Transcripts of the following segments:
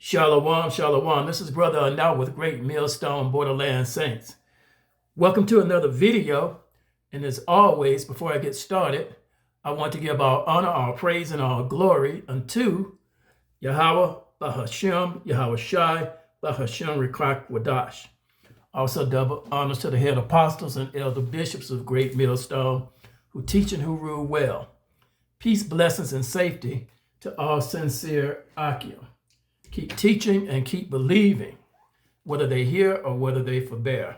Shalom, shalom. This is Brother Anal with Great Millstone Borderland Saints. Welcome to another video. And as always, before I get started, I want to give our honor, our praise, and our glory unto Yahweh, Bahashem, Yahweh Shai, Bahashem Rekak Wadash. Also double honors to the head apostles and elder bishops of Great Millstone who teach and who rule well. Peace, blessings, and safety to all sincere Akim. Keep teaching and keep believing, whether they hear or whether they forbear.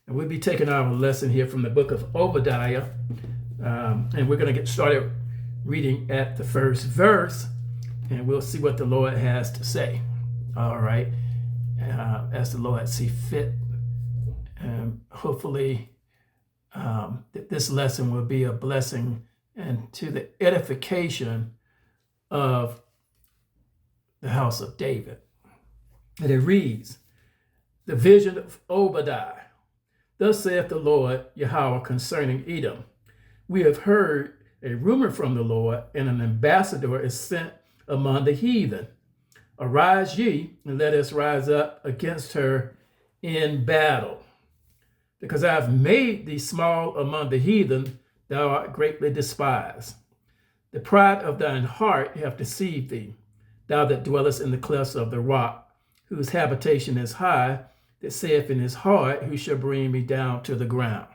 And we'll be taking our lesson here from the book of Obadiah. And we're going to get started reading at the first verse, and we'll see what the Lord has to say. All right. As the Lord see fit. And hopefully that this lesson will be a blessing and to the edification of the house of David. And it reads, the vision of Obadiah. Thus saith the Lord Yahweh concerning Edom. We have heard a rumor from the Lord, and an ambassador is sent among the heathen. Arise ye, and let us rise up against her in battle. Because I have made thee small among the heathen, thou art greatly despised. The pride of thine heart hath deceived thee. Thou that dwellest in the clefts of the rock, whose habitation is high, that saith in his heart, who shall bring me down to the ground?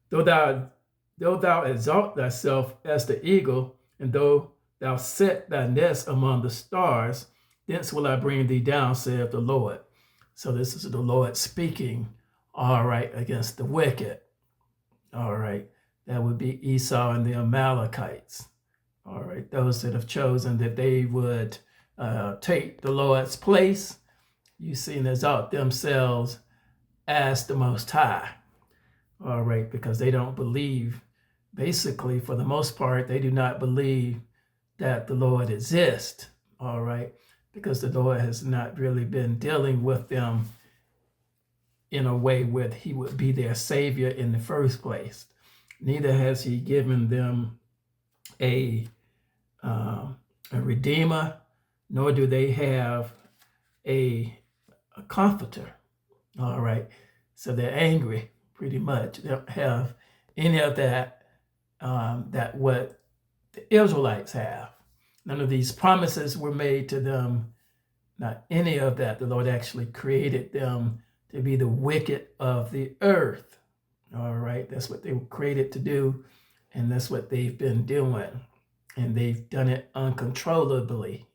Though thou exalt thyself as the eagle, and though thou set thy nest among the stars, thence will I bring thee down, saith the Lord. So this is the Lord speaking, all right, against the wicked. All right, that would be Esau and the Amalekites. All right, those that have chosen that they would take the Lord's place, you see, and exalt themselves as the Most High. All right, because they don't believe, basically, for the most part, they do not believe that the Lord exists. All right, because the Lord has not really been dealing with them in a way where he would be their savior in the first place. Neither has he given them a redeemer, nor do they have a comforter. All right, so they're angry pretty much. They don't have any of that that what the Israelites have. None of these promises were made to them, not any of that. The Lord actually created them to be the wicked of the earth. All right, that's what they were created to do, and that's what they've been doing. And they've done it uncontrollably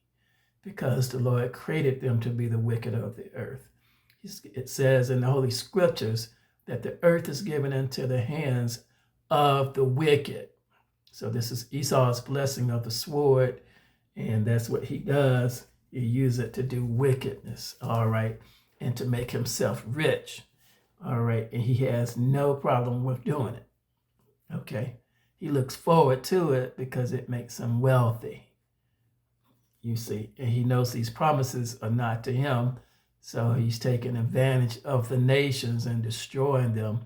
because the Lord created them to be the wicked of the earth. It says in the Holy Scriptures that the earth is given into the hands of the wicked. So this is Esau's blessing of the sword, and that's what he does. He uses it to do wickedness, all right, and to make himself rich, all right, and he has no problem with doing it, okay? He looks forward to it because it makes him wealthy, you see, and he knows these promises are not to him, so he's taking advantage of the nations and destroying them,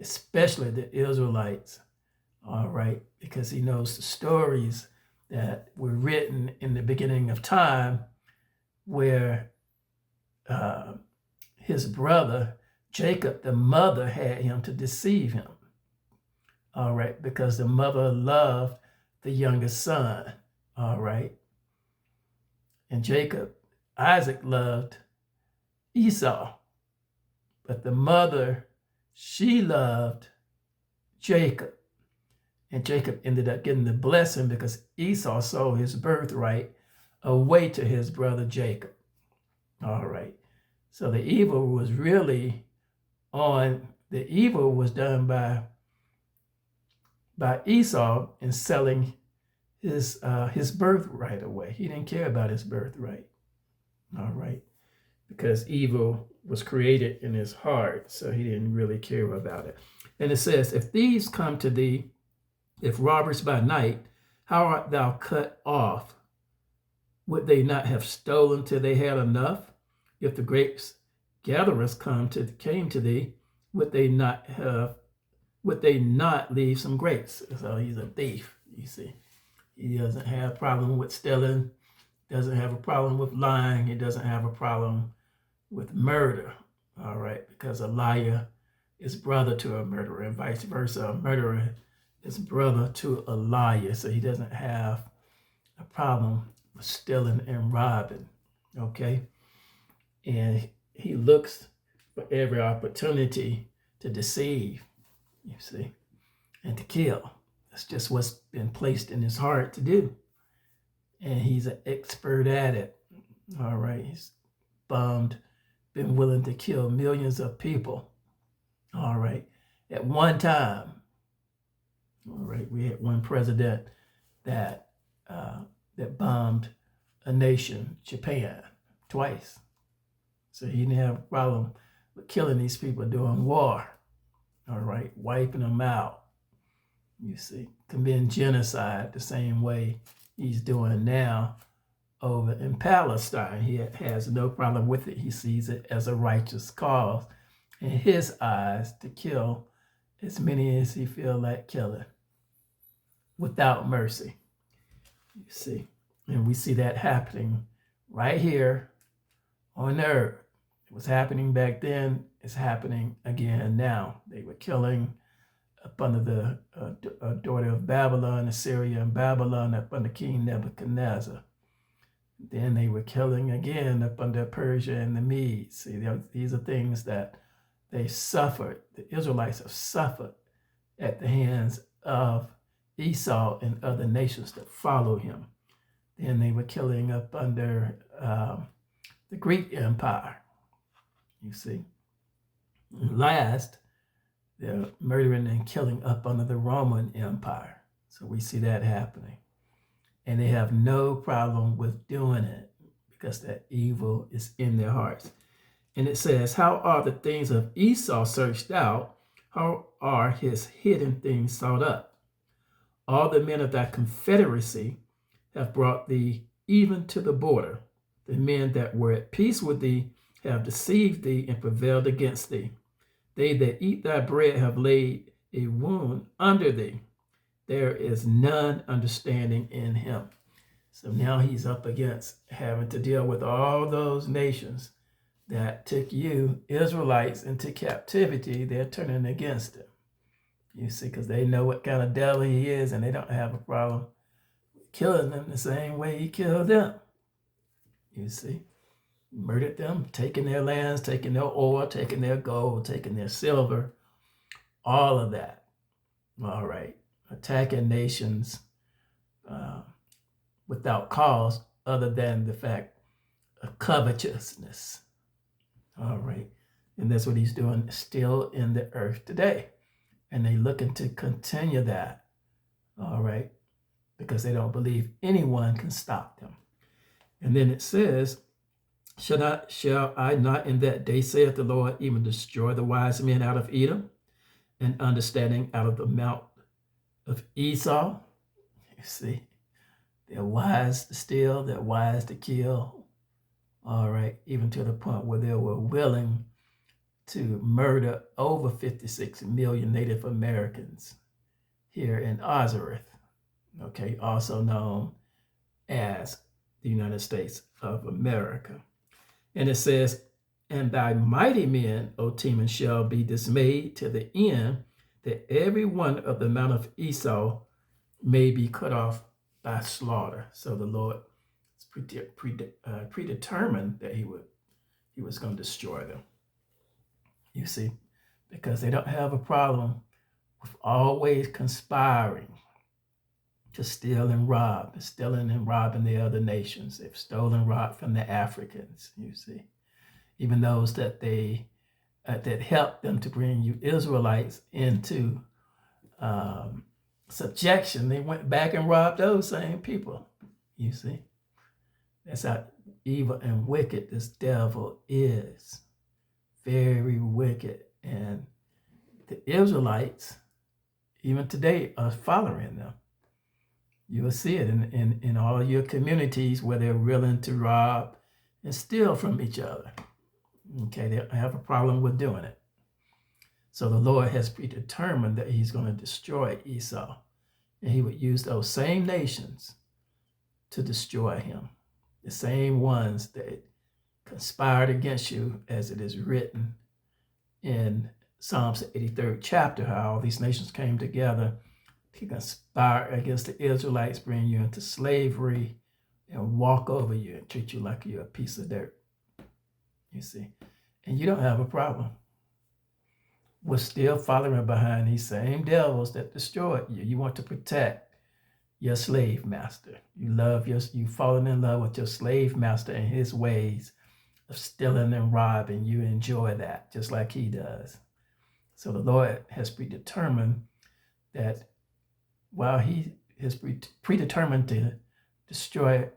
especially the Israelites, all right, because he knows the stories that were written in the beginning of time where his brother, Jacob, the mother, had him to deceive him. All right, because the mother loved the youngest son. All right. And Isaac loved Esau. But the mother, she loved Jacob. And Jacob ended up getting the blessing because Esau sold his birthright away to his brother Jacob. All right. So the evil was done by Esau in selling his birthright away. He didn't care about his birthright, all right, because evil was created in his heart, so he didn't really care about it. And it says, if thieves come to thee, if robbers by night, how art thou cut off? Would they not have stolen till they had enough? If the grapes gatherers came to thee, would they not leave some grapes? So he's a thief, you see. He doesn't have a problem with stealing Doesn't have a problem with lying. He doesn't have a problem with murder. All right, because a liar is brother to a murderer, and vice versa. A murderer is brother to a liar. So he doesn't have a problem with stealing and robbing. Okay, and he looks for every opportunity to deceive, you see, and to kill. That's just what's been placed in his heart to do. And he's an expert at it. All right. He's been willing to kill millions of people. All right. At one time. All right. We had one president that bombed a nation, Japan, twice. So he didn't have a problem with killing these people during war. All right. Wiping them out. You see, committing genocide the same way he's doing now over in Palestine. He has no problem with it. He sees it as a righteous cause in his eyes to kill as many as he feels like killing without mercy. You see, and we see that happening right here on earth. It was happening back then. It's happening again now. They were killing up under the daughter of Babylon, Assyria and Babylon, up under King Nebuchadnezzar. Then they were killing again up under Persia and the Medes. See, these are things that they suffered. The Israelites have suffered at the hands of Esau and other nations that follow him. Then they were killing up under the Greek Empire, you see. And last, they're murdering and killing up under the Roman Empire. So we see that happening. And they have no problem with doing it because that evil is in their hearts. And it says, how are the things of Esau searched out? How are his hidden things sought up? All the men of thy confederacy have brought thee even to the border. The men that were at peace with thee have deceived thee and prevailed against thee. They that eat thy bread have laid a wound under thee. There is none understanding in him. So now he's up against having to deal with all those nations that took you, Israelites, into captivity. They're turning against him. You see, because they know what kind of devil he is, and they don't have a problem killing them the same way he killed them. You see, murdered them, taking their lands, taking their oil, taking their gold, taking their silver, all of that. All right, attacking nations without cause other than the fact of covetousness. All right, and that's what he's doing still in the earth today. And they're looking to continue that, all right, because they don't believe anyone can stop them. And then it says, shall I not in that day, saith the Lord, even destroy the wise men out of Edom, and understanding out of the mount of Esau? You see, they're wise to steal, they're wise to kill, all right, even to the point where they were willing to murder over 56 million Native Americans here in Nazareth, okay, also known as the United States of America. And it says, and thy mighty men, O Teman, shall be dismayed to the end that every one of the mount of Esau may be cut off by slaughter. So the Lord predetermined that he was going to destroy them. You see, because they don't have a problem with always conspiring to steal and rob, stealing and robbing the other nations. They've stolen and robbed from the Africans, you see. Even those that that helped them to bring you Israelites into subjection, they went back and robbed those same people, you see. That's how evil and wicked this devil is. Very wicked. And the Israelites, even today, are following them. You will see it in all your communities where they're willing to rob and steal from each other. Okay, they don't have a problem with doing it. So the Lord has predetermined that he's going to destroy Esau. And he would use those same nations to destroy him. the same ones that conspired against you, as it is written in Psalms 83rd chapter, how all these nations came together to conspire against the Israelites, bring you into slavery, and walk over you and treat you like you're a piece of dirt. You see, and you don't have a problem. We're still following behind these same devils that destroyed you. You want to protect your slave master. You've fallen in love with your slave master and his ways of stealing and robbing. You enjoy that just like he does. So the Lord has predetermined that while he has predetermined to destroy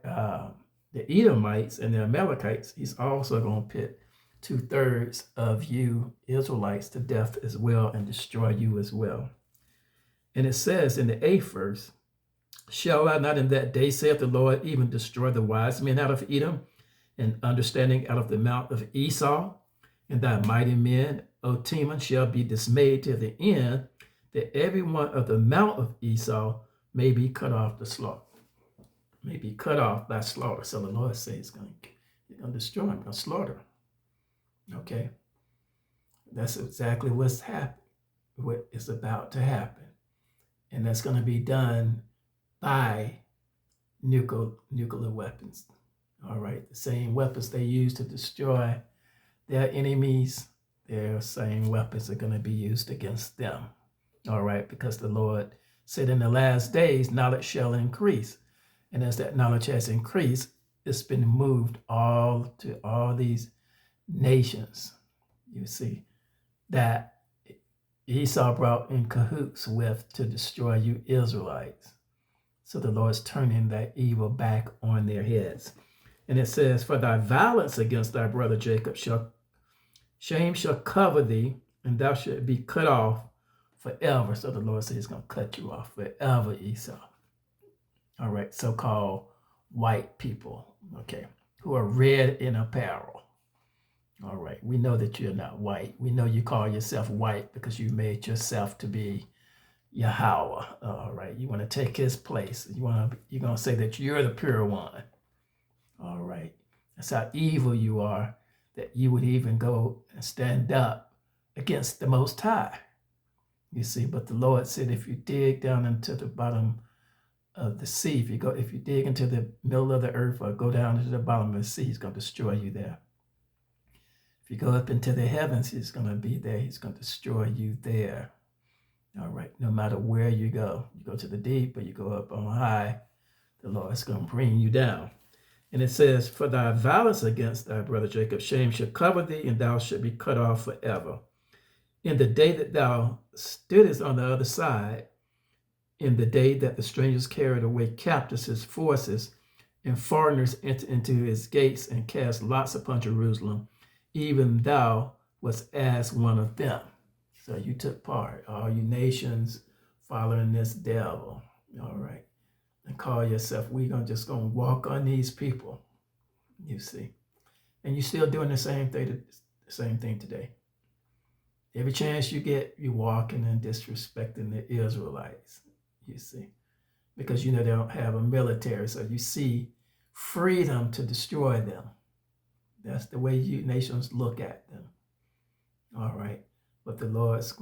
the Edomites and the Amalekites, he's also going to pit 2/3 of you Israelites to death as well and destroy you as well. And it says in the 8th verse, shall I not in that day, saith the Lord, even destroy the wise men out of Edom, and understanding out of the mount of Esau? And thy mighty men, O Teman, shall be dismayed to the end, that every one of the mount of Esau may be cut off the slaughter. May be cut off by slaughter. So the Lord says he's going to destroy him, going to slaughter him. Okay? That's exactly what's happening, what is about to happen. And that's going to be done by nuclear weapons. All right? The same weapons they use to destroy their enemies, their same weapons are going to be used against them. All right? Because the Lord said in the last days, knowledge shall increase. And as that knowledge has increased, it's been moved all to all these nations, you see, that Esau brought in cahoots with to destroy you Israelites. So the Lord's turning that evil back on their heads. And it says, for thy violence against thy brother Jacob shame shall cover thee, and thou shalt be cut off forever. So the Lord says he's going to cut you off forever, Esau. All right, so-called white people, okay, who are red in apparel. All right, we know that you're not white. We know you call yourself white because you made yourself to be Yahweh. All right, you want to take his place. You're going to say that you're the pure one. All right, that's how evil you are, that you would even go and stand up against the Most High. You see, but the Lord said, if you dig down into the bottom of the sea, if you dig into the middle of the earth or go down into the bottom of the sea, he's going to destroy you there. If you go up into the heavens, he's going to be there. He's going to destroy you there. All right, no matter where you go to the deep or you go up on high, the Lord is going to bring you down. And it says, for thy violence against thy brother Jacob, shame shall cover thee, and thou shalt be cut off forever. In the day that thou stoodest on the other side, in the day that the strangers carried away captives his forces, and foreigners entered into his gates and cast lots upon Jerusalem, even thou wast as one of them. So you took part, all you nations following this devil, all right, and call yourself, just gonna walk on these people, you see. And you're still doing the same thing today. Every chance you get, you're walking and disrespecting the Israelites, you see, because they don't have a military, so you see freedom to destroy them. That's the way you nations look at them. All right. But the Lord's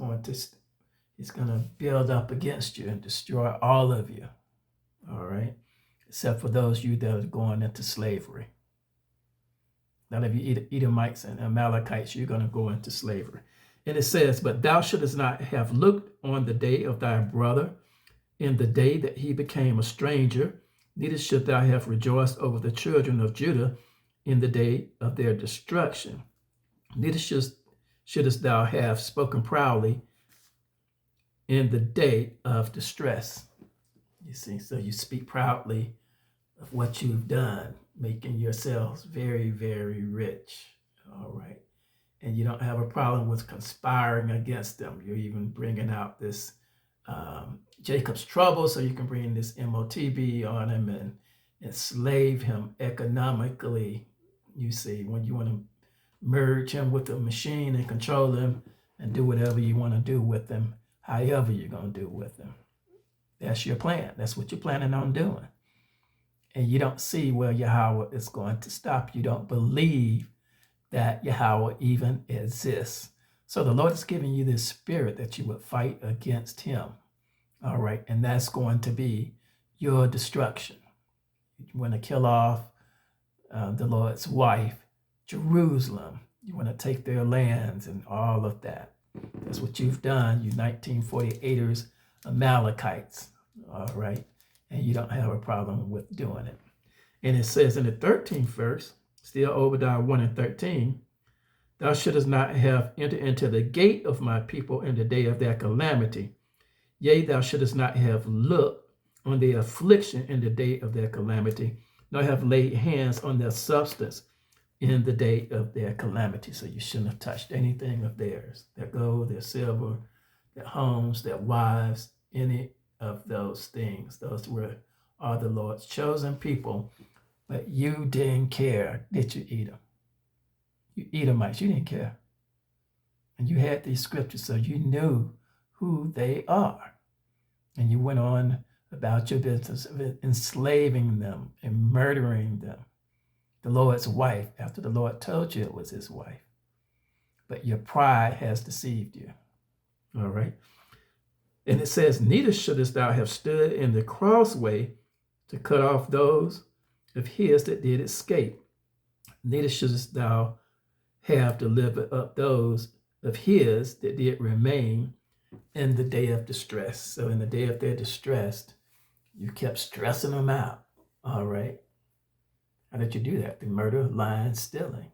he's going to build up against you and destroy all of you. All right. Except for those of you that are going into slavery. None of you Edomites and Amalekites, you're going to go into slavery. And it says, but thou shouldest not have looked on the day of thy brother in the day that he became a stranger, neither should thou have rejoiced over the children of Judah in the day of their destruction. Neither shouldest thou have spoken proudly in the day of distress. You see, so you speak proudly of what you've done, making yourselves very, very rich. All right. And you don't have a problem with conspiring against them. You're even bringing out this Jacob's trouble, so you can bring this MOTB on him and enslave him economically. You see, when you want to merge him with the machine and control him and do whatever you want to do with him, however you're going to do with him. That's your plan. That's what you're planning on doing. and you don't see where Yahweh is going to stop. You don't believe that Yahweh even exists. So the Lord is giving you this spirit that you would fight against him. All right. And that's going to be your destruction. You want to kill off the Lord's wife, Jerusalem. You want to take their lands and all of that. That's what you've done, you 1948ers, Amalekites. All right. And you don't have a problem with doing it. And it says in the 13th verse, still Obadiah 1 and 13, thou shouldest not have entered into the gate of my people in the day of their calamity. Yea, thou shouldest not have looked on their affliction in the day of their calamity, nor have laid hands on their substance in the day of their calamity. So you shouldn't have touched anything of theirs, their gold, their silver, their homes, their wives, any of those things. Those are the Lord's chosen people. But you didn't care, did you, Edom? You Edomites, you didn't care. And you had these scriptures, so you knew who they are. And you went on about your business of enslaving them and murdering them. The Lord's wife, after the Lord told you it was his wife. But your pride has deceived you. All right. And it says, neither shouldest thou have stood in the crossway to cut off those of his that did escape. Neither shouldest thou have delivered up those of his that did remain in the day of distress. So in the day of their distress, you kept stressing them out. All right. How did you do that? Through murder, lying, stealing.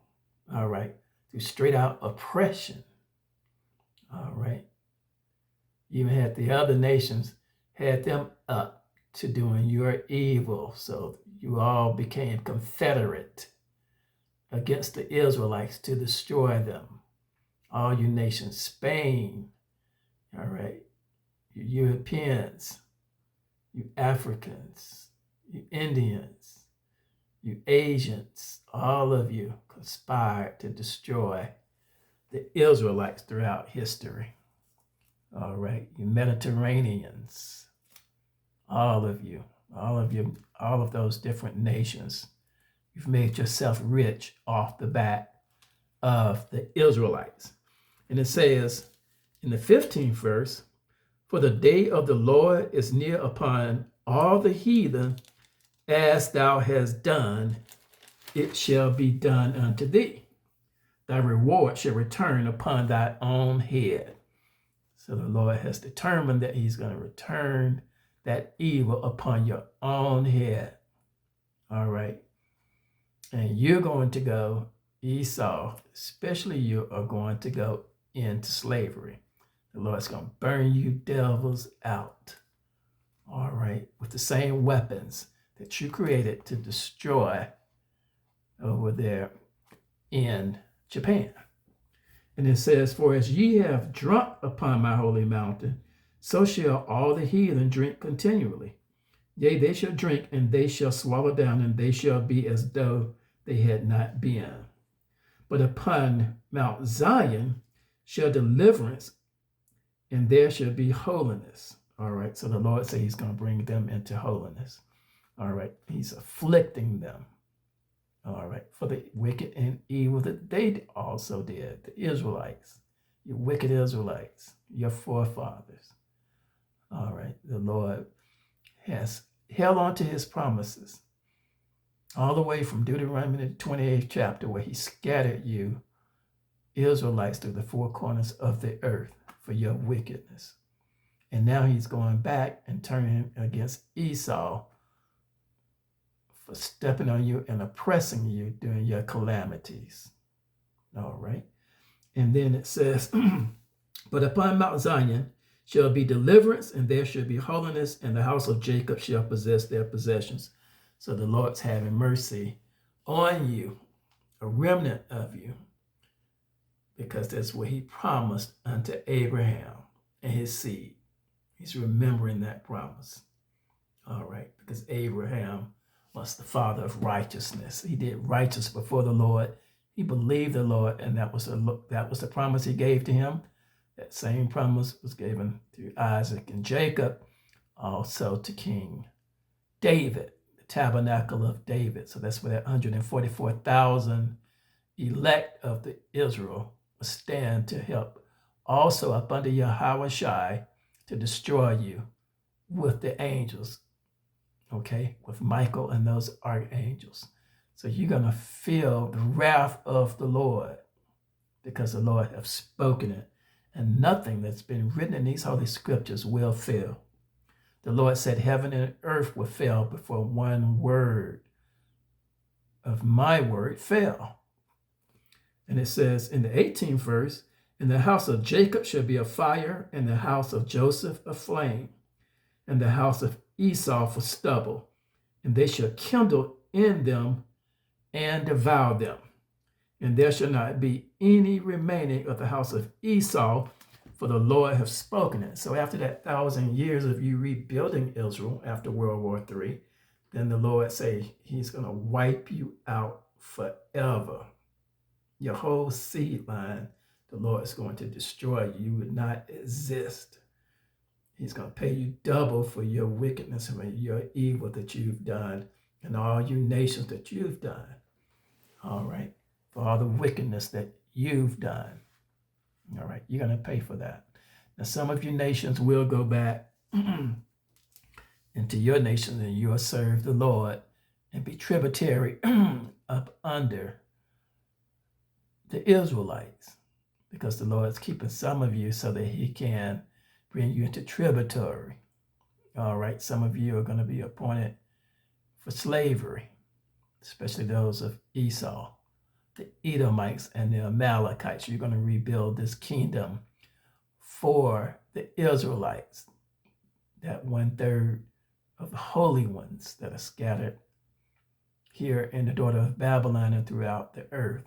All right. Through straight out oppression. All right. You even had the other nations, had them up to doing your evil. So you all became confederate against the Israelites to destroy them. All you nations, Spain, all right, you Europeans, you Africans, you Indians, you Asians, all of you conspired to destroy the Israelites throughout history. All right, you Mediterraneans, all of those different nations, you've made yourself rich off the back of the Israelites. And it says in the 15th verse, for the day of the Lord is near upon all the heathen, as thou hast done, it shall be done unto thee. Thy reward shall return upon thy own head. So the Lord has determined that he's going to return that evil upon your own head. All right. And you're going to go, Esau, especially you are going to go into slavery. The Lord's going to burn you devils out. All right. With the same weapons that you created to destroy over there in Japan. And it says, for as ye have drunk upon my holy mountain, so shall all the heathen drink continually. Yea, they shall drink, and they shall swallow down, and they shall be as though they had not been. But upon Mount Zion shall deliverance, and there shall be holiness. All right, so the Lord said he's going to bring them into holiness. All right, he's afflicting them. All right, for the wicked and evil that they also did, the Israelites, you wicked Israelites, your forefathers. All right, the Lord has held on to his promises all the way from Deuteronomy, the 28th chapter, where he scattered you, Israelites, through the four corners of the earth for your wickedness. And now he's going back and turning against Esau for stepping on you and oppressing you during your calamities. All right. And then it says, but upon Mount Zion shall be deliverance, and there shall be holiness, and the house of Jacob shall possess their possessions. So the Lord's having mercy on you, a remnant of you, because that's what he promised unto Abraham and his seed. He's remembering that promise. All right, because Abraham was the father of righteousness. He did righteous before the Lord. He believed the Lord, and that was the promise he gave to him. That same promise was given to Isaac and Jacob, also to King David, tabernacle of David. So that's where that 144,000 elect of the Israel will stand to help also up under Yahweh Shai to destroy you with the angels, okay, with Michael and those archangels. So you're going to feel the wrath of the Lord because the Lord has spoken it, and nothing that's been written in these holy scriptures will fail. The Lord said heaven and earth will fail before one word of my word fail. And it says in the 18th verse, in the house of Jacob shall be a fire, and the house of Joseph a flame, and the house of Esau for stubble, and they shall kindle in them and devour them. And there shall not be any remaining of the house of Esau, for the Lord hath spoken it. So after that 1,000 years of you rebuilding Israel after World War III, then the Lord say he's going to wipe you out forever. Your whole seed line, the Lord is going to destroy you. You would not exist. He's going to pay you double for your wickedness and your evil that you've done, and all you nations that you've done. All right. For all the wickedness that you've done. All right. You're going to pay for that. Now, some of you nations will go back into your nations, and you'll serve the Lord and be tributary up under the Israelites, because the Lord's keeping some of you so that he can bring you into tributary. All right. Some of you are going to be appointed for slavery, especially those of Esau, the Edomites and the Amalekites. You're going to rebuild this kingdom for the Israelites, that 1/3 of the holy ones that are scattered here in the daughter of Babylon and throughout the earth.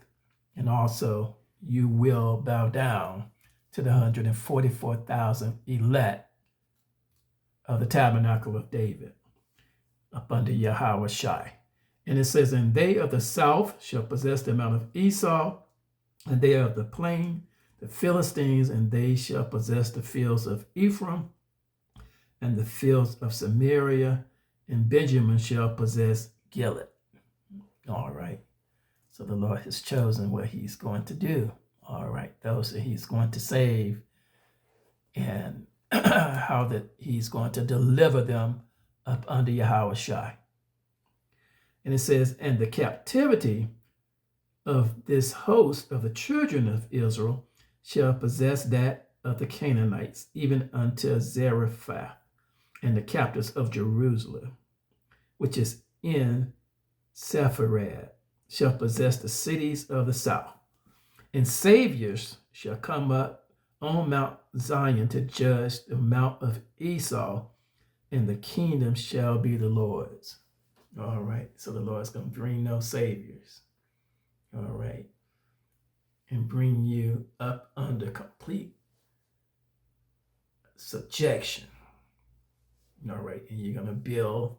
And also you will bow down to the 144,000 elect of the tabernacle of David up under Yahweh Shai. And it says, and they of the south shall possess the mount of Esau, and they of the plain, the Philistines, and they shall possess the fields of Ephraim and the fields of Samaria, and Benjamin shall possess Gilead. All right. So the Lord has chosen what he's going to do. All right. Those that he's going to save, and how that he's going to deliver them up under Yahweh Shai. And it says, and the captivity of this host of the children of Israel shall possess that of the Canaanites, even unto Zarephath, and the captives of Jerusalem, which is in Sepharad, shall possess the cities of the south. And saviors shall come up on Mount Zion to judge the mount of Esau, and the kingdom shall be the Lord's. All right. So the Lord's going to bring those saviors. All right. And bring you up under complete subjection. All right. And you're going to build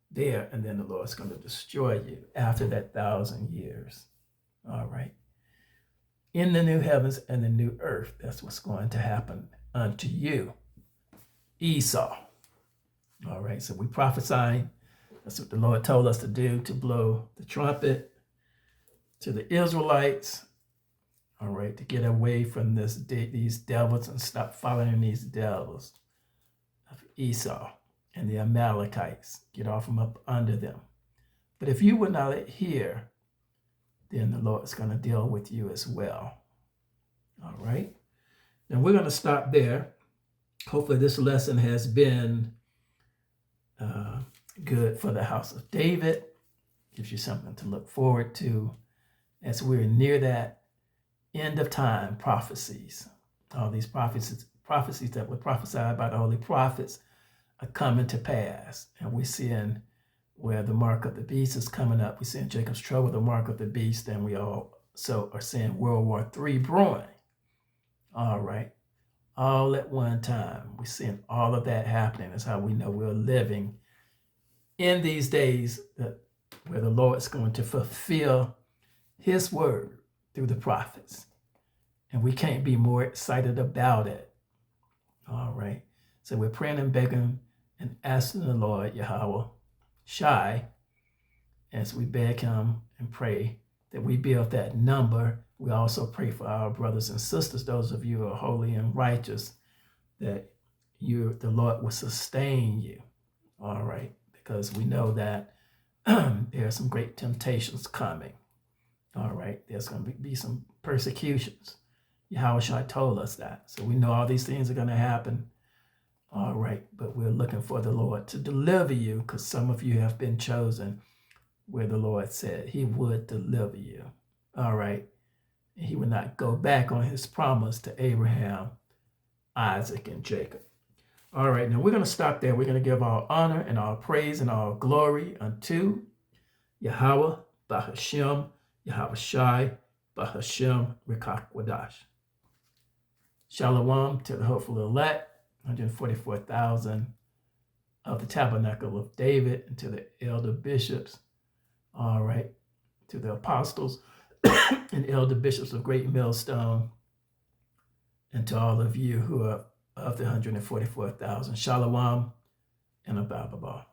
there, and then the Lord's going to destroy you after that 1,000 years. All right. In the new heavens and the new earth, that's what's going to happen unto you, Esau. All right. So we prophesying. That's what the Lord told us to do, to blow the trumpet to the Israelites, all right, to get away from these devils and stop following these devils of Esau and the Amalekites. Get off from up under them. But if you will not adhere, then the Lord is going to deal with you as well. All right. Now we're going to stop there. Hopefully this lesson has been good for the house of David. Gives you something to look forward to as we're near that end of time prophecies. All these prophecies that were prophesied by the holy prophets are coming to pass. And we're seeing where the mark of the beast is coming up. We're seeing Jacob's trouble, the mark of the beast, and we also are seeing World War III brewing. All right. All at one time. We're seeing all of that happening. That's how we know we're living in these days where the Lord's going to fulfill his word through the prophets. And we can't be more excited about it. All right. So we're praying and begging and asking the Lord, Yahweh Shai, as we beg him and pray that we be of that number. We also pray for our brothers and sisters, those of you who are holy and righteous, that the Lord will sustain you. All right, because we know that there are some great temptations coming. All right, there's going to be some persecutions. Yahushua told us that. So we know all these things are going to happen. All right, but we're looking for the Lord to deliver you, because some of you have been chosen where the Lord said he would deliver you. All right, he would not go back on his promise to Abraham, Isaac, and Jacob. All right, now we're going to stop there. We're going to give our honor and our praise and our glory unto Yahweh, Bahashem, Yahweh Shai, Bahashem, Rikakwadash. Shalom to the hopeful elect, 144,000 of the tabernacle of David, and to the elder bishops, all right, to the apostles and elder bishops of Great Millstone, and to all of you who are of the 144,000. Shalom and a Baba.